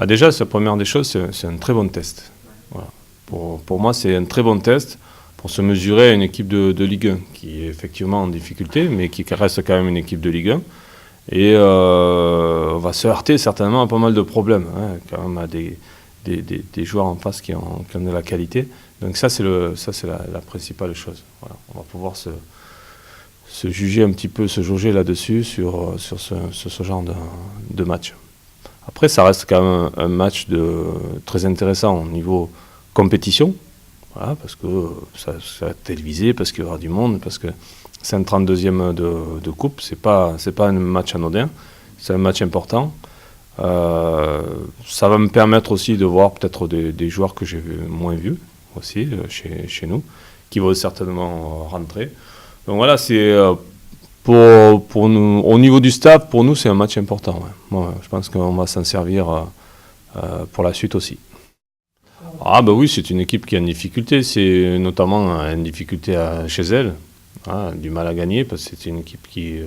Déjà, la première des choses, c'est un très bon test. Voilà. Pour moi, c'est un très bon test pour se mesurer à une équipe de Ligue 1 qui est effectivement en difficulté, mais qui reste quand même une équipe de Ligue 1. Et on va se heurter certainement à pas mal de problèmes, quand même à des joueurs en face qui ont de la qualité. Donc ça, c'est la principale chose. Voilà. On va pouvoir se juger un petit peu, se jauger là-dessus sur ce genre de match. Après, ça reste quand même un match très intéressant au niveau compétition, voilà, parce que ça va être télévisé, parce qu'il y aura du monde, parce que c'est un 32e de coupe, c'est pas un match anodin, c'est un match important. Ça va me permettre aussi de voir peut-être des joueurs que j'ai moins vus aussi chez nous, qui vont certainement rentrer. Donc voilà, c'est pour nous, au niveau du staff, pour nous, c'est un match important. Ouais. Moi, je pense qu'on va s'en servir pour la suite aussi. Oui, c'est une équipe qui est en difficulté. C'est notamment une difficulté chez elle. Du mal à gagner, parce que c'est une équipe qui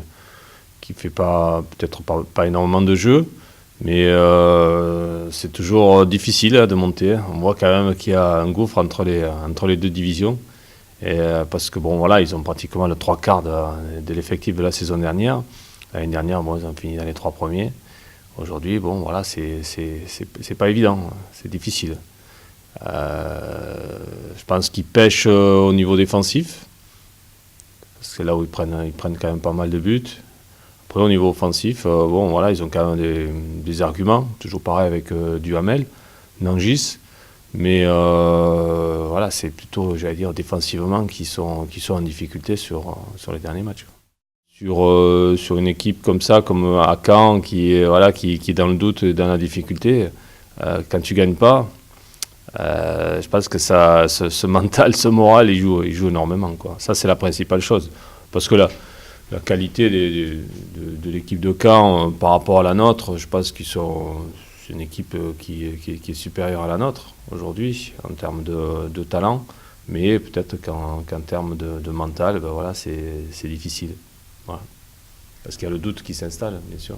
fait peut-être pas énormément de jeux, mais c'est toujours difficile de monter. On voit quand même qu'il y a un gouffre entre les deux divisions. Et, parce que ils ont pratiquement le 3/4 de l'effectif de la saison dernière. L'année dernière, ils ont fini dans les 3 premiers. Aujourd'hui, c'est pas évident, c'est difficile. Je pense qu'ils pêchent au niveau défensif, parce que c'est là où ils prennent quand même pas mal de buts. Après, au niveau offensif, ils ont quand même des arguments, toujours pareil avec Duhamel, Nangis. Mais c'est plutôt, j'allais dire, défensivement qui sont en difficulté sur les derniers matchs. Sur une équipe comme ça, comme à Caen, qui est dans le doute et dans la difficulté, quand tu ne gagnes pas, je pense que ce mental, ce moral, il joue énormément, quoi. Ça, c'est la principale chose. Parce que la qualité de l'équipe de Caen par rapport à la nôtre, je pense c'est une équipe qui est supérieure à la nôtre aujourd'hui en termes de talent, mais peut-être qu'en termes de mental, c'est difficile. Voilà. Parce qu'il y a le doute qui s'installe, bien sûr.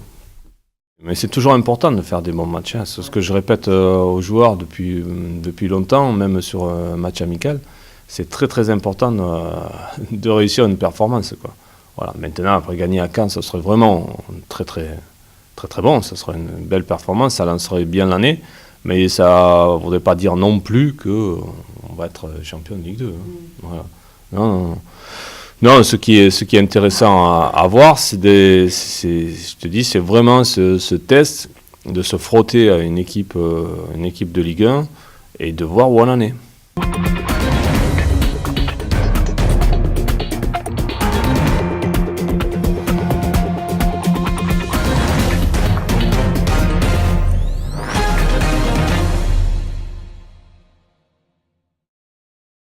Mais c'est toujours important de faire des bons matchs. C'est ce que je répète aux joueurs depuis longtemps, même sur un match amical. C'est très très important de réussir une performance, quoi. Voilà. Maintenant, après gagner à Caen, ce serait vraiment très très très très bon. Ce serait une belle performance, ça lancerait bien l'année. Mais ça ne voudrait pas dire non plus qu'on va être champion de Ligue 2. Voilà. Non, ce qui est intéressant à voir, c'est vraiment ce test de se frotter à une équipe de Ligue 1 et de voir où on en est.